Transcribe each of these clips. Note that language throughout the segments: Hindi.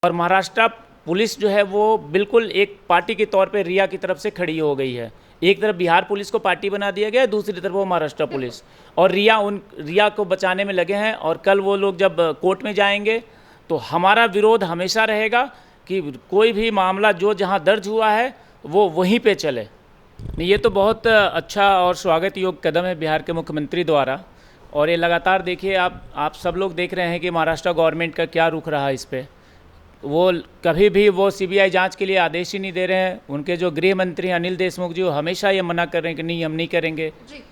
और महाराष्ट्र पुलिस जो है वो बिल्कुल एक पार्टी के तौर पे रिया की तरफ से खड़ी हो गई है। एक तरफ बिहार पुलिस को पार्टी बना दिया गया है, दूसरी तरफ वो महाराष्ट्र पुलिस, और रिया को बचाने में लगे हैं। और कल वो लोग जब कोर्ट में जाएंगे तो हमारा विरोध हमेशा रहेगा कि कोई भी मामला जो जहां दर्ज हुआ है वो वहीं पे चले। ये तो बहुत अच्छा और स्वागत योग्य कदम है बिहार के मुख्यमंत्री द्वारा। और ये लगातार देखिए, आप सब लोग देख रहे हैं कि महाराष्ट्र गवर्नमेंट का क्या रुख रहा है इस पर। वो कभी भी वो सीबीआई जांच के लिए आदेश ही नहीं दे रहे हैं। उनके जो गृह मंत्री हैं अनिल देशमुख जी, वो हमेशा ये मना कर रहे हैं कि नहीं, हम नहीं करेंगे जी।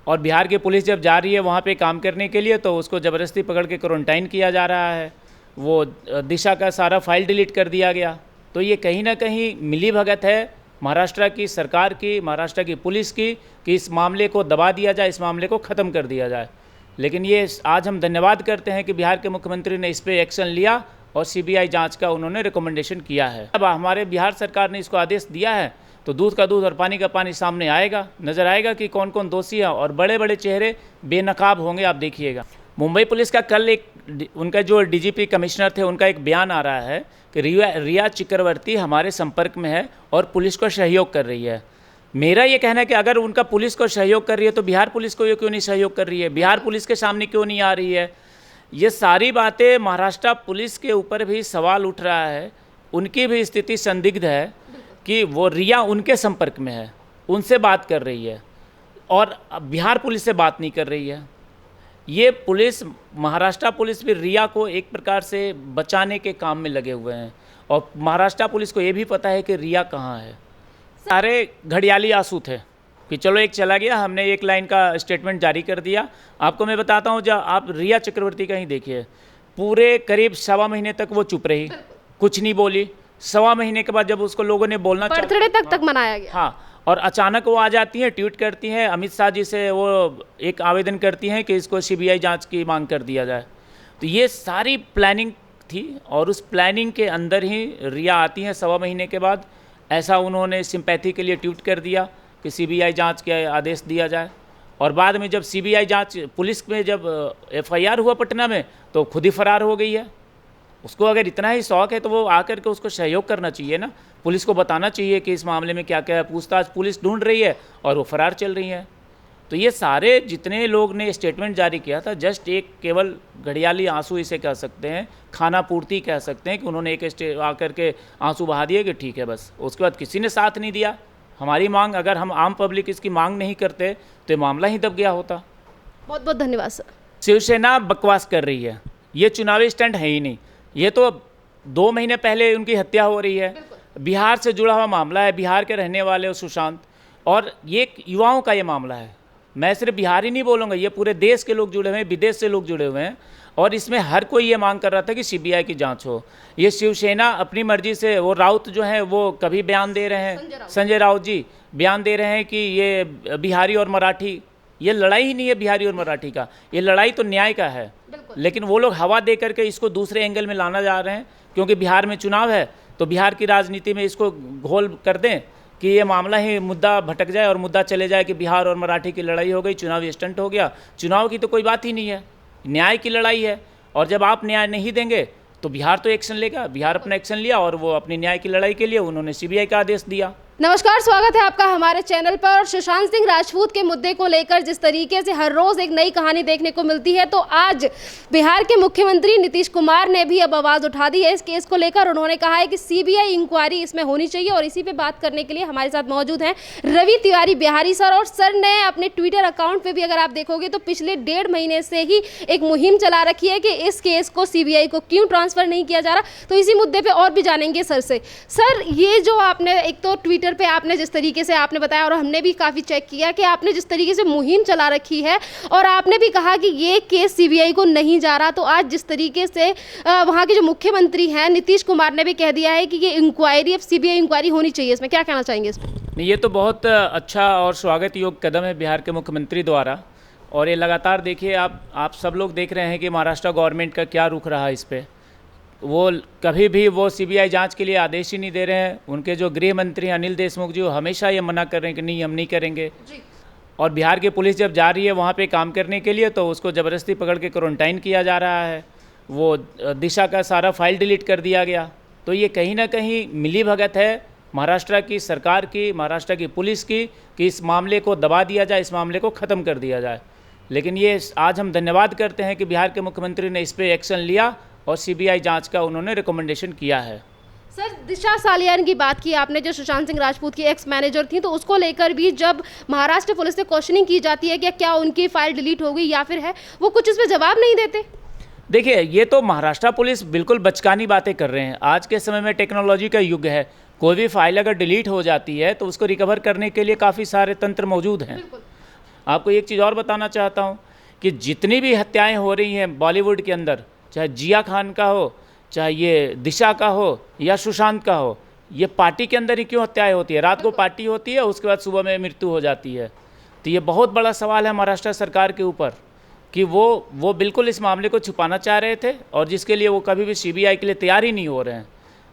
और बिहार की पुलिस जब जा रही है वहाँ पे काम करने के लिए तो उसको ज़बरदस्ती पकड़ के क्वारंटाइन किया जा रहा है। वो दिशा का सारा फाइल डिलीट कर दिया गया। तो ये कहीं ना कहीं मिली भगत है महाराष्ट्र की सरकार की, महाराष्ट्र की पुलिस की, कि इस मामले को दबा दिया जाए, इस मामले को ख़त्म कर दिया जाए। लेकिन ये आज हम धन्यवाद करते हैं कि बिहार के मुख्यमंत्री ने इस पर एक्शन लिया और सीबीआई जांच का उन्होंने रिकमेंडेशन किया है। अब हमारे बिहार सरकार ने इसको आदेश दिया है तो दूध का दूध और पानी का पानी सामने आएगा, नज़र आएगा कि कौन कौन दोषी है, और बड़े बड़े चेहरे बेनकाब होंगे, आप देखिएगा। मुंबई पुलिस का कल उनका जो डीजीपी कमिश्नर थे उनका एक बयान आ रहा है कि रिया चक्रवर्ती हमारे संपर्क में है और पुलिस को सहयोग कर रही है। मेरा ये कहना है कि अगर उनका पुलिस को सहयोग कर रही है तो बिहार पुलिस को ये क्यों नहीं सहयोग कर रही है, बिहार पुलिस के सामने क्यों नहीं आ रही है। ये सारी बातें महाराष्ट्र पुलिस के ऊपर भी सवाल उठ रहा है। उनकी भी स्थिति संदिग्ध है कि वो रिया उनके संपर्क में है, उनसे बात कर रही है और बिहार पुलिस से बात नहीं कर रही है। ये पुलिस, महाराष्ट्र पुलिस भी रिया को एक प्रकार से बचाने के काम में लगे हुए हैं और महाराष्ट्र पुलिस को ये भी पता है कि रिया कहाँ है। सारे घड़ियाली आंसू थे कि चलो एक चला गया, हमने एक लाइन का स्टेटमेंट जारी कर दिया। आपको मैं बताता हूँ, जब आप रिया चक्रवर्ती का ही देखिए, पूरे करीब 1.25 महीने तक वो चुप रही, कुछ नहीं बोली। 1.25 महीने के बाद जब उसको लोगों ने बोलना बर्थडे तक मनाया गया, हाँ, और अचानक वो आ जाती हैं, ट्वीट करती हैं, अमित शाह जी से वो एक आवेदन करती हैं कि इसको सीबीआई जांच की मांग कर दिया जाए। तो ये सारी प्लानिंग थी और उस प्लानिंग के अंदर ही रिया आती हैं 1.25 महीने के बाद। ऐसा उन्होंने सिंपैथी के लिए ट्वीट कर दिया कि सीबीआई जांच के आदेश दिया जाए। और बाद में जब सीबीआई जांच पुलिस में जब एफआईआर हुआ पटना में तो खुद ही फरार हो गई है। उसको अगर इतना ही शौक है तो वो आकर के उसको सहयोग करना चाहिए ना, पुलिस को बताना चाहिए कि इस मामले में क्या क्या है। पूछताछ पुलिस ढूंढ रही है और वो फरार चल रही है। तो ये सारे जितने लोग ने स्टेटमेंट जारी किया था, जस्ट एक केवल घड़ियाली आंसू इसे कह सकते हैं, खाना पूर्ति कह सकते हैं कि उन्होंने एक आकर के आंसू बहा दिए कि ठीक है बस। उसके बाद किसी ने साथ नहीं दिया हमारी मांग। अगर हम आम पब्लिक इसकी मांग नहीं करते तो ये मामला ही दब गया होता। बहुत बहुत धन्यवाद सर। शिवसेना बकवास कर रही है, ये चुनावी स्टंट है ही नहीं। ये तो 2 महीने पहले उनकी हत्या हो रही है, बिहार से जुड़ा हुआ मामला है, बिहार के रहने वाले सुशांत, और ये युवाओं का ये मामला है। मैं सिर्फ बिहार ही नहीं बोलूँगा, ये पूरे देश के लोग जुड़े हुए हैं, विदेश से लोग जुड़े हुए हैं। और इसमें हर कोई ये मांग कर रहा था कि सीबीआई की जांच हो। ये शिवसेना अपनी मर्जी से, वो राउत जो हैं वो कभी बयान दे रहे हैं, संजय राउत जी बयान दे रहे हैं कि ये बिहारी और मराठी, ये लड़ाई ही नहीं है बिहारी और मराठी का, ये लड़ाई तो न्याय का है। लेकिन वो लोग हवा दे करके इसको दूसरे एंगल में लाना जा रहे हैं, क्योंकि बिहार में चुनाव है तो बिहार की राजनीति में इसको घोल कर दें कि ये मामला ही मुद्दा भटक जाए और मुद्दा चले जाए कि बिहार और मराठी की लड़ाई हो गई, चुनावी स्टंट हो गया। चुनाव की तो कोई बात ही नहीं है, न्याय की लड़ाई है। और जब आप न्याय नहीं देंगे तो बिहार तो एक्शन लेगा। बिहार अपना एक्शन लिया और वो अपनी न्याय की लड़ाई के लिए उन्होंने सीबीआई का आदेश दिया। नमस्कार, स्वागत है आपका हमारे चैनल पर। और सुशांत सिंह राजपूत के मुद्दे को लेकर जिस तरीके से हर रोज एक नई कहानी देखने को मिलती है, तो आज बिहार के मुख्यमंत्री नीतीश कुमार ने भी अब आवाज उठा दी है इस केस को लेकर। उन्होंने कहा है कि सीबीआई इंक्वायरी इसमें होनी चाहिए। और इसी पे बात करने के लिए हमारे साथ मौजूद हैं रवि तिवारी बिहारी सर। और सर ने अपने ट्विटर अकाउंट पर भी अगर आप देखोगे तो पिछले 1.5 महीने से ही एक मुहिम चला रखी है कि इस केस को सीबीआई को क्यों ट्रांसफर नहीं किया जा रहा। तो इसी मुद्दे पर और भी जानेंगे सर से। सर, ये जो आपने एक तो ट्विटर पे आपने जिस तरीके से आपने बताया, और हमने भी काफ़ी चेक किया कि आपने जिस तरीके से मुहिम चला रखी है, और आपने भी कहा कि ये केस सीबीआई को नहीं जा रहा, तो आज जिस तरीके से वहाँ के जो मुख्यमंत्री हैं नीतीश कुमार ने भी कह दिया है कि ये इंक्वायरी, अब सीबीआई इंक्वायरी होनी चाहिए, इसमें क्या कहना चाहेंगे इस पर? ये तो बहुत अच्छा और स्वागत योग्य कदम है बिहार के मुख्यमंत्री द्वारा। और ये लगातार देखिए, आप सब लोग देख रहे हैं कि महाराष्ट्र गवर्नमेंट का क्या रुख रहा है इस पर। वो कभी भी वो सीबीआई जांच के लिए आदेश ही नहीं दे रहे हैं। उनके जो गृह मंत्री हैं अनिल देशमुख जी, वो हमेशा ये मना कर रहे हैं कि नहीं, हम नहीं करेंगे जी। और बिहार की पुलिस जब जा रही है वहाँ पे काम करने के लिए तो उसको ज़बरदस्ती पकड़ के क्वारंटाइन किया जा रहा है। वो दिशा का सारा फाइल डिलीट कर दिया गया। तो ये कहीं ना कहीं मिली भगत है महाराष्ट्र की सरकार की, महाराष्ट्र की पुलिस की, कि इस मामले को दबा दिया जाए, इस मामले को ख़त्म कर दिया जाए। लेकिन ये आज हम धन्यवाद करते हैं कि बिहार के मुख्यमंत्री ने इस पर एक्शन लिया और सीबीआई जांच का उन्होंने रिकमेंडेशन किया है। सर, दिशा सालियान की बात की आपने, जो सुशांत सिंह राजपूत की एक्स मैनेजर थी, तो उसको लेकर भी जब महाराष्ट्र पुलिस से क्वेश्चनिंग की जाती है कि क्या उनकी फाइल डिलीट हो गई या फिर है, वो कुछ इस पर जवाब नहीं देते। देखिए, ये तो महाराष्ट्र पुलिस बिल्कुल बचकानी बातें कर रहे हैं। आज के समय में टेक्नोलॉजी का युग है, कोई भी फाइल अगर डिलीट हो जाती है तो उसको रिकवर करने के लिए काफ़ी सारे तंत्र मौजूद हैं। आपको एक चीज़ और बताना चाहता हूँ कि जितनी भी हत्याएं हो रही हैं बॉलीवुड के अंदर, चाहे जिया खान का हो, चाहे ये दिशा का हो या सुशांत का हो, ये पार्टी के अंदर ही क्यों हत्याएं होती है? रात को पार्टी होती है, उसके बाद सुबह में मृत्यु हो जाती है। तो ये बहुत बड़ा सवाल है महाराष्ट्र सरकार के ऊपर कि वो बिल्कुल इस मामले को छुपाना चाह रहे थे और जिसके लिए वो कभी भी सीबीआई के लिए तैयार ही नहीं हो रहे हैं।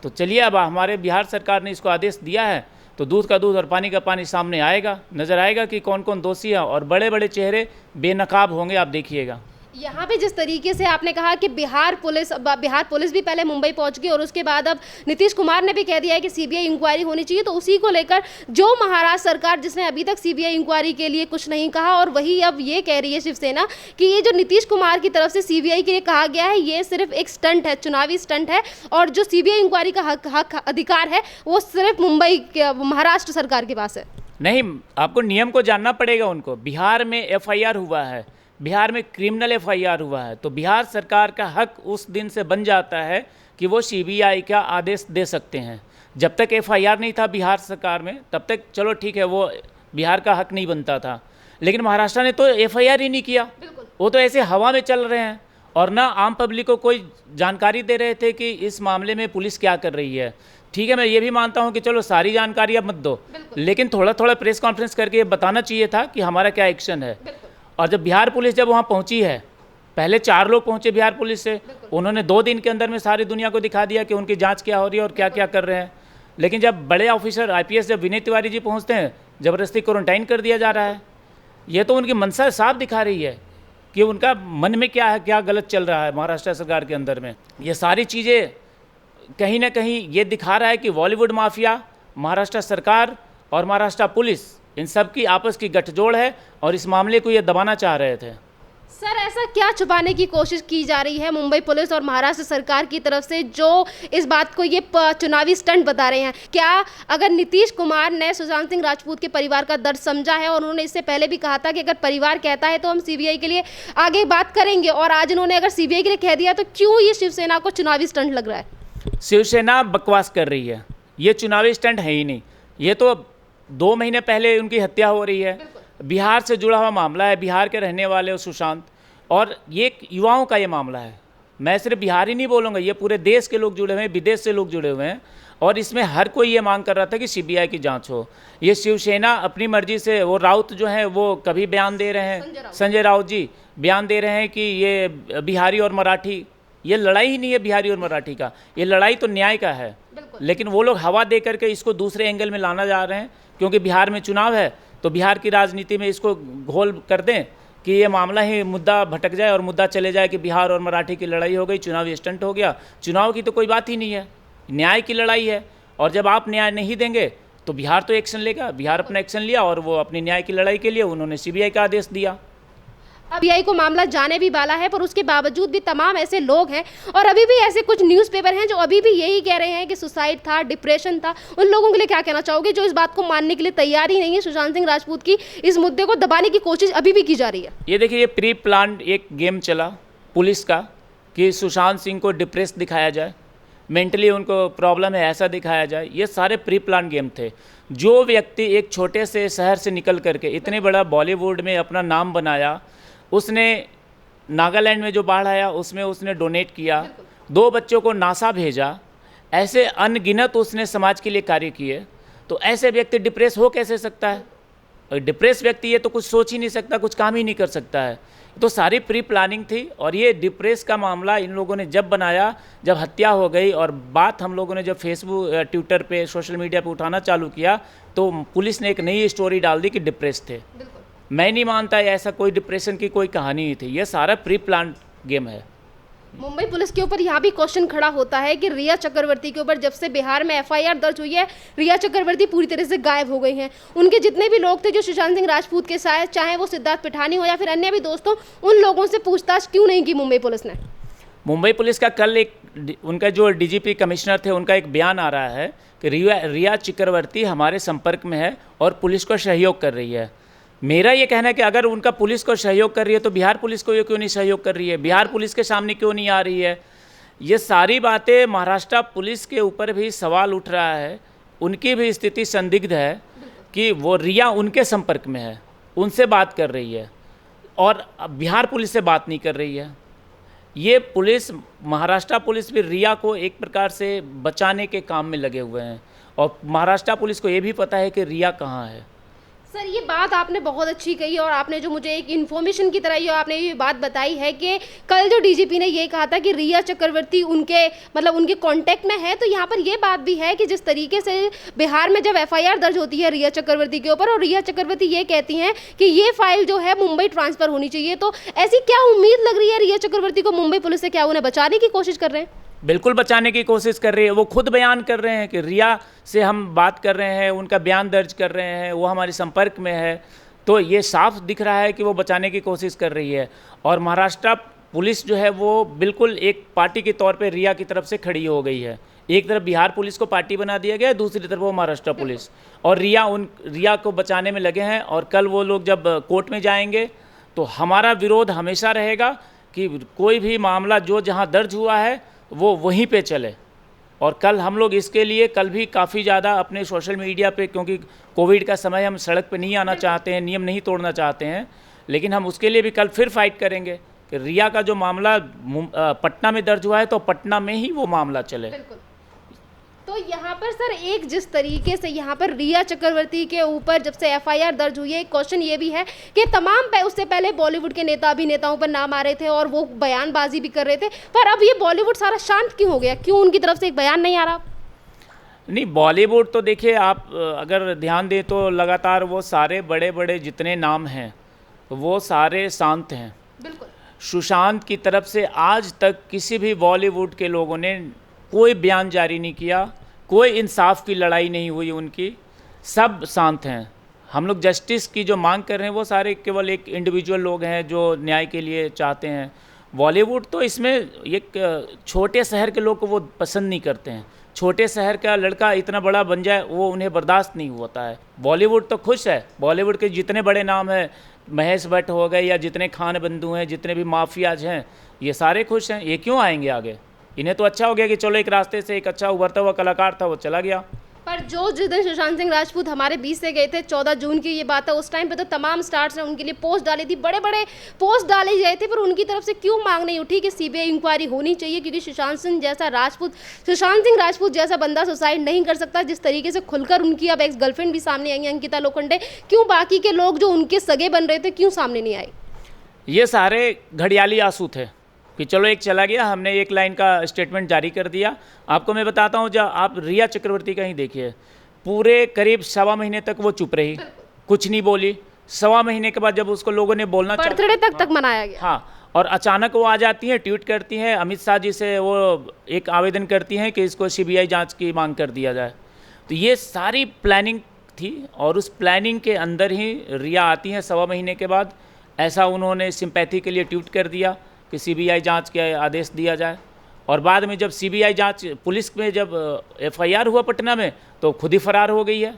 तो चलिए, अब हमारे बिहार सरकार ने इसको आदेश दिया है तो दूध का दूध और पानी का पानी सामने आएगा, नज़र आएगा कि कौन कौन दोषी है और बड़े बड़े चेहरे बेनकाब होंगे, आप देखिएगा। यहाँ पे जिस तरीके से आपने कहा कि बिहार पुलिस भी पहले मुंबई पहुंच गई और उसके बाद अब नीतीश कुमार ने भी कह दिया है कि सीबीआई इंक्वायरी होनी चाहिए, तो उसी को लेकर जो महाराष्ट्र सरकार, जिसने अभी तक सीबीआई इंक्वायरी के लिए कुछ नहीं कहा, और वही अब ये कह रही है शिवसेना कि ये जो नीतीश कुमार की तरफ से सीबीआई के लिए कहा गया है, ये सिर्फ एक स्टंट है, चुनावी स्टंट है, और जो सीबीआई इंक्वायरी का हक अधिकार है वो सिर्फ महाराष्ट्र सरकार के पास है। नहीं, आपको नियम को जानना पड़ेगा उनको। बिहार में एफआईआर हुआ है, बिहार में क्रिमिनल एफआईआर हुआ है, तो बिहार सरकार का हक उस दिन से बन जाता है कि वो सीबीआई का आदेश दे सकते हैं। जब तक एफआईआर नहीं था बिहार सरकार में, तब तक चलो ठीक है, वो बिहार का हक नहीं बनता था। लेकिन महाराष्ट्र ने तो एफआईआर ही नहीं किया, वो तो ऐसे हवा में चल रहे हैं और ना आम पब्लिक को कोई जानकारी दे रहे थे कि इस मामले में पुलिस क्या कर रही है। ठीक है, मैं ये भी मानता हूँ कि चलो सारी जानकारी अब मत दो, लेकिन थोड़ा थोड़ा प्रेस कॉन्फ्रेंस करके ये बताना चाहिए था कि हमारा क्या एक्शन है। और जब बिहार पुलिस जब वहाँ पहुँची है, पहले 4 लोग पहुँचे बिहार पुलिस से, उन्होंने 2 दिन के अंदर में सारी दुनिया को दिखा दिया कि उनकी जांच क्या हो रही है और क्या क्या कर रहे हैं। लेकिन जब बड़े ऑफिसर आईपीएस जब विनय तिवारी जी पहुँचते हैं, ज़बरदस्ती क्वारंटाइन कर दिया जा रहा है। ये तो उनकी मंशा साफ दिखा रही है कि उनका मन में क्या है, क्या गलत चल रहा है महाराष्ट्र सरकार के अंदर में। ये सारी चीज़ें कहीं ना कहीं ये दिखा रहा है कि बॉलीवुड माफिया, महाराष्ट्र सरकार और महाराष्ट्र पुलिस, इन सब की आपस की गठजोड़ है और इस मामले को ये दबाना चाह रहे थे। सर, ऐसा क्या छुपाने की कोशिश की जा रही है मुंबई पुलिस और महाराष्ट्र सरकार की तरफ से, जो इस बात को ये चुनावी स्टंट बता रहे हैं? क्या अगर नीतीश कुमार ने सुशांत सिंह राजपूत के परिवार का दर्द समझा है, और उन्होंने इससे पहले भी कहा था कि अगर परिवार कहता है तो हम सीबीआई के लिए आगे बात करेंगे, और आज इन्होंने अगर सीबीआई के लिए कह दिया, तो क्यों ये शिवसेना को चुनावी स्टंट लग रहा है? शिवसेना बकवास कर रही है, ये चुनावी स्टंट है ही नहीं। ये तो 2 महीने पहले उनकी हत्या हो रही है, बिहार से जुड़ा हुआ मामला है, बिहार के रहने वाले सुशांत, और ये युवाओं का ये मामला है। मैं सिर्फ बिहार ही नहीं बोलूँगा, ये पूरे देश के लोग जुड़े हुए हैं, विदेश से लोग जुड़े हुए हैं, और इसमें हर कोई ये मांग कर रहा था कि सीबीआई की जांच हो। ये शिवसेना अपनी मर्जी से, वो राउत जो हैं वो कभी बयान दे रहे हैं, संजय राउत जी बयान दे रहे हैं कि ये बिहारी और मराठी, ये लड़ाई ही नहीं है बिहारी और मराठी का, ये लड़ाई तो न्याय का है। लेकिन वो लोग हवा दे करके इसको दूसरे एंगल में लाना जा रहे हैं, क्योंकि बिहार में चुनाव है तो बिहार की राजनीति में इसको घोल कर दें कि ये मामला ही मुद्दा भटक जाए और मुद्दा चले जाए कि बिहार और मराठी की लड़ाई हो गई, चुनावी स्टंट हो गया। चुनाव की तो कोई बात ही नहीं है, न्याय की लड़ाई है, और जब आप न्याय नहीं देंगे तो बिहार तो एक्शन लेगा। बिहार अपना एक्शन लिया और वो अपनी न्याय की लड़ाई के लिए उन्होंने सीबीआई का आदेश दिया। सीबीआई को मामला जाने भी वाला है, पर उसके बावजूद भी तमाम ऐसे लोग हैं, और अभी भी ऐसे कुछ न्यूज़पेपर हैं जो अभी भी यही कह रहे हैं कि सुसाइड था, डिप्रेशन था। उन लोगों के लिए क्या कहना चाहोगे जो इस बात को मानने के लिए तैयार ही नहीं है? सुशांत सिंह राजपूत की इस मुद्दे को दबाने की कोशिश अभी भी की जा रही है। ये देखिए, ये प्री प्लान्ड एक गेम चला पुलिस का कि सुशांत सिंह को डिप्रेस दिखाया जाए, मेंटली उनको प्रॉब्लम है ऐसा दिखाया जाए। ये सारे प्री प्लान गेम थे। जो व्यक्ति एक छोटे से शहर से निकल करके इतने बड़ा बॉलीवुड में अपना नाम बनाया, उसने नागालैंड में जो बाढ़ आया उसमें उसने डोनेट किया, 2 बच्चों को नासा भेजा, ऐसे अनगिनत उसने समाज के लिए कार्य किए। तो ऐसे व्यक्ति डिप्रेस हो कैसे सकता है? और डिप्रेस व्यक्ति ये तो कुछ सोच ही नहीं सकता, कुछ काम ही नहीं कर सकता है। तो सारी प्री प्लानिंग थी, और ये डिप्रेस का मामला इन लोगों ने जब बनाया, जब हत्या हो गई और बात हम लोगों ने जब फेसबुक, ट्विटर पे, सोशल मीडिया पे उठाना चालू किया, तो पुलिस ने एक नई स्टोरी डाल दी कि डिप्रेस थे। मैं नहीं मानता ऐसा कोई डिप्रेशन की कोई कहानी ही थी, ये सारा प्री प्लान गेम है। मुंबई पुलिस के ऊपर यहाँ भी क्वेश्चन खड़ा होता है कि रिया चक्रवर्ती के ऊपर जब से बिहार में एफआईआर दर्ज हुई है, रिया चक्रवर्ती पूरी तरह से गायब हो गई हैं। उनके जितने भी लोग थे जो सुशांत सिंह राजपूत के साथ, चाहे वो सिद्धार्थ पिठानी हो या फिर अन्य भी दोस्तों, उन लोगों से पूछताछ क्यों नहीं की मुंबई पुलिस ने? मुंबई पुलिस का कल एक उनका जो डीजीपी कमिश्नर थे उनका एक बयान आ रहा है कि रिया चक्रवर्ती हमारे संपर्क में है और पुलिस को सहयोग कर रही है। मेरा ये कहना है कि अगर उनका पुलिस को सहयोग कर रही है तो बिहार पुलिस को ये क्यों नहीं सहयोग कर रही है, बिहार पुलिस के सामने क्यों नहीं आ रही है? ये सारी बातें महाराष्ट्र पुलिस के ऊपर भी सवाल उठ रहा है। उनकी भी स्थिति संदिग्ध है कि वो रिया उनके संपर्क में है, उनसे बात कर रही है और बिहार पुलिस से बात नहीं कर रही है। ये पुलिस, महाराष्ट्र पुलिस भी रिया को एक प्रकार से बचाने के काम में लगे हुए हैं और महाराष्ट्र पुलिस को ये भी पता है कि रिया कहाँ है। सर, ये बात आपने बहुत अच्छी कही और आपने जो मुझे एक इन्फॉर्मेशन की तरह ये आपने ये बात बताई है कि कल जो डीजीपी ने ये कहा था कि रिया चक्रवर्ती उनके उनके कांटेक्ट में है, तो यहाँ पर ये बात भी है कि जिस तरीके से बिहार में जब एफआईआर दर्ज होती है रिया चक्रवर्ती के ऊपर और रिया चक्रवर्ती ये कहती हैं कि ये फाइल जो है मुंबई ट्रांसफ़र होनी चाहिए, तो ऐसी क्या उम्मीद लग रही है रिया चक्रवर्ती को मुंबई पुलिस से? क्या उन्हें बचाने की कोशिश कर रहे हैं? बिल्कुल बचाने की कोशिश कर रही है। वो खुद बयान कर रहे हैं कि रिया से हम बात कर रहे हैं, उनका बयान दर्ज कर रहे हैं, वो हमारे संपर्क में है। तो ये साफ दिख रहा है कि वो बचाने की कोशिश कर रही है और महाराष्ट्र पुलिस जो है वो बिल्कुल एक पार्टी के तौर पे रिया की तरफ से खड़ी हो गई है। एक तरफ बिहार पुलिस को पार्टी बना दिया गया है, दूसरी तरफ वो महाराष्ट्र पुलिस, और रिया को बचाने में लगे हैं। और कल वो लोग जब कोर्ट में जाएंगे तो हमारा विरोध हमेशा रहेगा कि कोई भी मामला जो जहाँ दर्ज हुआ है वो वहीं पे चले। और कल हम लोग इसके लिए कल भी काफ़ी ज़्यादा अपने सोशल मीडिया पे, क्योंकि कोविड का समय हम सड़क पे नहीं आना चाहते हैं, नियम नहीं तोड़ना चाहते हैं, लेकिन हम उसके लिए भी कल फिर फाइट करेंगे कि रिया का जो मामला पटना में दर्ज हुआ है तो पटना में ही वो मामला चले। तो यहाँ पर सर एक जिस तरीके से यहाँ पर रिया चक्रवर्ती के ऊपर जब से एफआईआर दर्ज हुई है, एक क्वेश्चन ये भी है कि उससे पहले बॉलीवुड के नेता अभिनेताओं पर नाम आ रहे थे और वो बयानबाजी भी कर रहे थे, पर अब ये बॉलीवुड सारा शांत क्यों हो गया? क्यों उनकी तरफ से एक बयान नहीं आ रहा? नहीं, बॉलीवुड तो देखिए, आप अगर ध्यान दें तो लगातार वो सारे बड़े बड़े जितने नाम हैं वो सारे शांत हैं। बिल्कुल। सुशांत की तरफ से आज तक किसी भी बॉलीवुड के लोगों ने कोई बयान जारी नहीं किया, कोई इंसाफ की लड़ाई नहीं हुई उनकी, सब शांत हैं। हम लोग जस्टिस की जो मांग कर रहे हैं वो सारे केवल एक इंडिविजुअल लोग हैं जो न्याय के लिए चाहते हैं। बॉलीवुड तो इसमें एक छोटे शहर के लोग को वो पसंद नहीं करते हैं। छोटे शहर का लड़का इतना बड़ा बन जाए वो उन्हें बर्दाश्त नहीं होता है। बॉलीवुड तो खुश है। बॉलीवुड के जितने बड़े नाम हैं, महेश भट्ट हो गए या जितने खान बंधु हैं, जितने भी माफियाज हैं, ये सारे खुश हैं। ये क्यों आएंगे आगे? इन्हें तो अच्छा हो गया कि चलो एक रास्ते से एक अच्छा उभरता हुआ कलाकार था वो चला गया। पर जिस दिन सुशांत सिंह राजपूत हमारे बीच से गए थे, 14 जून की ये बात है, उस टाइम पे तो तमाम स्टार्स ने उनके लिए पोस्ट डाली थी, बड़े बड़े पोस्ट डाले गए थे, पर उनकी तरफ से क्यों मांग नहीं उठी कि सीबीआई इंक्वायरी होनी चाहिए? क्योंकि सुशांत सिंह राजपूत जैसा बंदा सुसाइड नहीं कर सकता। जिस तरीके से खुलकर उनकी अब एक्स गर्लफ्रेंड भी सामने आई है, अंकिता लोखंडे, क्यों बाकी के लोग जो उनके सगे बन रहे थे क्यों सामने नहीं आए? ये सारे घड़ियाली आंसू थे कि चलो एक चला गया, हमने एक लाइन का स्टेटमेंट जारी कर दिया। आपको मैं बताता हूँ, जब आप रिया चक्रवर्ती का ही देखिए, पूरे करीब 1.25 महीने तक वो चुप रही, कुछ नहीं बोली। 1.25 महीने के बाद जब उसको लोगों ने बोलना बर्थडे तक मनाया गया, हाँ, और अचानक वो आ जाती हैं, ट्वीट करती हैं, अमित शाह जी से वो एक आवेदन करती हैं कि इसको सीबीआई जाँच की मांग कर दिया जाए। तो ये सारी प्लानिंग थी और उस प्लानिंग के अंदर ही रिया आती हैं 1.25 महीने के बाद। ऐसा उन्होंने सिंपैथी के लिए ट्वीट कर दिया कि सीबीआई जांच के आदेश दिया जाए। और बाद में जब सीबीआई जांच पुलिस में जब एफआईआर हुआ पटना में तो खुद ही फरार हो गई है।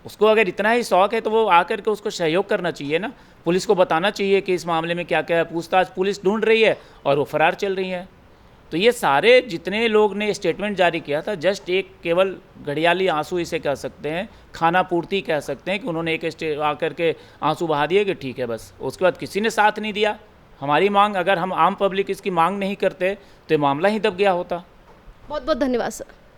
उसको अगर इतना ही शौक है तो वो आकर के उसको सहयोग करना चाहिए ना, पुलिस को बताना चाहिए कि इस मामले में क्या क्या है। पूछताछ पुलिस ढूंढ रही है और वो फरार चल रही है। तो ये सारे जितने लोग ने स्टेटमेंट जारी किया था, जस्ट एक केवल घड़ियाली आंसू इसे कह सकते हैं, खाना पूर्ति कह सकते हैं कि उन्होंने एक आकर के आंसू बहा दिए कि ठीक है बस। उसके बाद किसी ने साथ नहीं दिया हमारी मांग। अगर हम आम पब्लिक इसकी मांग नहीं करते तो ये मामला ही दब गया होता। बहुत बहुत धन्यवाद सर।